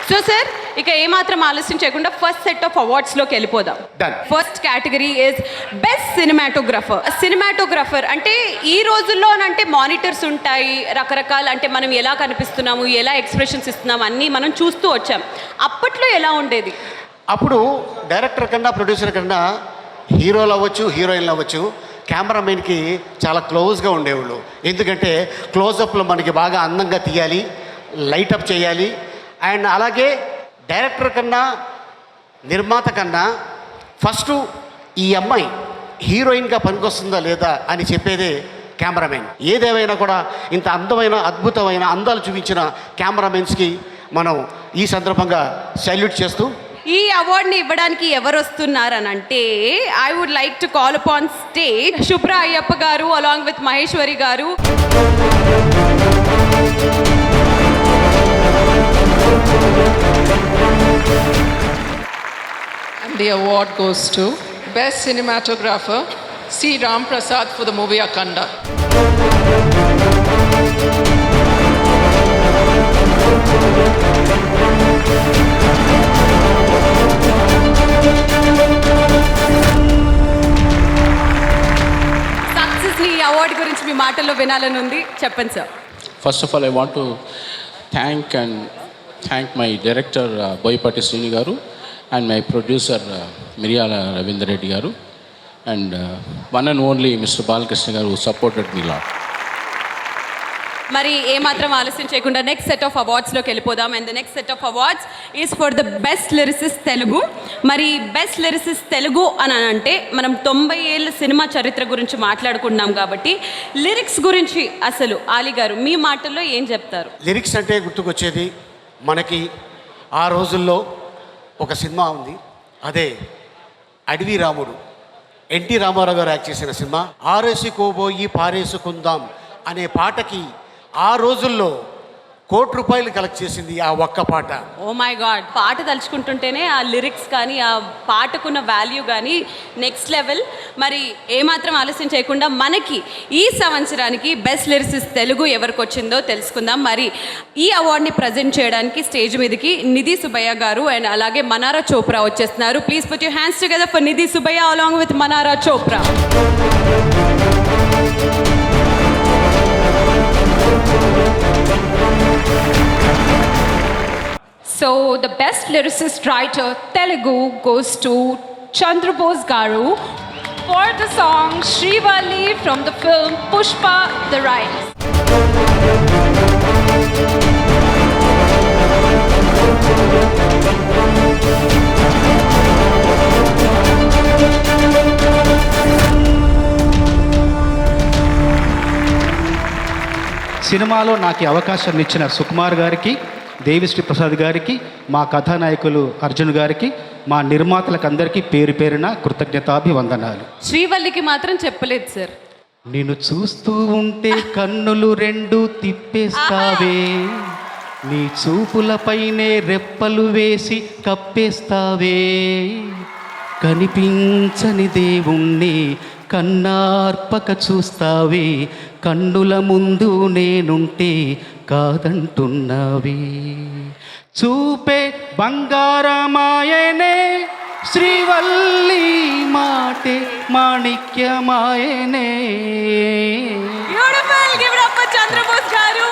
So sir, ఇక ఏమాత్రం ఆలస్యం చేయకుండా ఫస్ట్ సెట్ ఆఫ్ అవార్డ్స్లోకి వెళ్ళిపోదాం. Done. First category is best cinematographer. Cinematographer అంటే ఈ రోజుల్లో అంటే మానిటర్స్ ఉంటాయి, రకరకాల అంటే మనం ఎలా కనిపిస్తున్నాము, ఎలా ఎక్స్ప్రెషన్స్ ఇస్తున్నాము అన్నీ మనం చూస్తూ వచ్చాం. అప్పట్లో ఎలా ఉండేది? అప్పుడు డైరెక్టర్ కన్నా ప్రొడ్యూసర్ కన్నా హీరోలు అవ్వచ్చు, హీరోయిన్లు అవ్వచ్చు, కెమెరామెన్కి చాలా క్లోజ్గా ఉండేవాళ్ళు. ఎందుకంటే క్లోజప్లో మనకి బాగా అందంగా తీయాలి, లైటప్ చేయాలి. అండ్ అలాగే డైరెక్టర్ కన్నా నిర్మాత కన్నా ఫస్ట్ ఈ అమ్మాయి హీరోయిన్గా పనికొస్తుందా లేదా అని చెప్పేదే కెమెరామెన్. ఏదేమైనా కూడా ఇంత అందమైన అద్భుతమైన అందాలు చూపించిన కెమెరామెన్స్కి మనం ఈ సందర్భంగా సెల్యూట్ చేస్తూ ఈ అవార్డుని ఇవ్వడానికి ఎవరు వస్తున్నారనంటే I would like to call upon stage Shubhra Ayyappa గారు అలాంగ్ విత్ మహేశ్వరి గారు. And the award goes to Best Cinematographer C. Ram Prasad for the movie Akanda. సక్సెస్ని ఈ అవార్డు గురించి మీ మాటల్లో వినాలని ఉంది, చెప్పండి sir. First of all, I want to thank my director Boyapati Srini garu and my producer Miryala Ravindra Reddy garu and one and only Mr. Balakrishna garu who supported me a lot. మరి ఏమాత్రం ఆలస్యం చేయకుండా next set of అవార్డ్స్లోకి వెళ్ళిపోదాం. And the next set of awards is for the best lyricist Telugu. మరి best lyricist Telugu అని అంటే మనం 90 ఏళ్ళ సినిమా చరిత్ర గురించి మాట్లాడుకున్నాం కాబట్టి లిరిక్స్ గురించి అసలు ఆలీ గారు మీ మాటల్లో ఏం చెప్తారు? లిరిక్స్ అంటే గుర్తుకొచ్చేది మనకి ఆ రోజుల్లో ఒక సినిమా ఉంది, అదే అడవి రాముడు. ఎన్టీ రామారావు గారు యాక్ట్ చేసిన సినిమా. ఆరేసుకోబోయి పారేసుకుందాం అనే పాటకి ఆ రోజుల్లో ₹1,00,00,000 కలెక్ట్ చేసింది ఆ ఒక్క పాట. ఓ మై గాడ్, పాట తలుచుకుంటుంటేనే ఆ లిరిక్స్ కానీ ఆ పాటకున్న వాల్యూ కానీ నెక్స్ట్ లెవెల్. మరి ఏమాత్రం ఆలస్యం చేయకుండా మనకి ఈ సంవత్సరానికి బెస్ట్ లిరిసిస్ట్ తెలుగు ఎవరికి వచ్చిందో తెలుసుకుందాం. మరి ఈ అవార్డుని ప్రజెంట్ చేయడానికి స్టేజ్ మీదకి నిధి సుబ్బయ్య గారు అండ్ అలాగే మనారా చోప్రా వచ్చేస్తున్నారు. Please put your hands together for Nidhi Subbaiah along with Manara Chopra. So the best lyricist writer Telugu goes to Chandrabose Garu for the song Srivalli from the film Pushpa the Rise. సినిమాలో నాకు అవకాశం ఇచ్చిన సుకుమార్ గారికి, దేవిశ్రీ ప్రసాద్ గారికి, మా కథానాయకులు అర్జున్ గారికి, మా నిర్మాతలకు అందరికీ పేరు పేరున కృతజ్ఞతాభివందనాలు. శ్రీవల్లికి మాత్రం చెప్పలేదు సార్. నిన్ను చూస్తూ ఉంటే కన్నులు రెండు తిప్పేస్తావే, నీ చూపులపైనే రెప్పలు వేసి కప్పేస్తావే, కనిపించని దేవుణ్ణి కన్నార్పక చూస్తావే, కన్నుల ముందు నేనుంటే కాదంటున్నావి, చూపే బంగారమాయనే శ్రీవల్లి మాటే మాణిక్యమాయనే. Beautiful, give it up for Chandrabose గారు.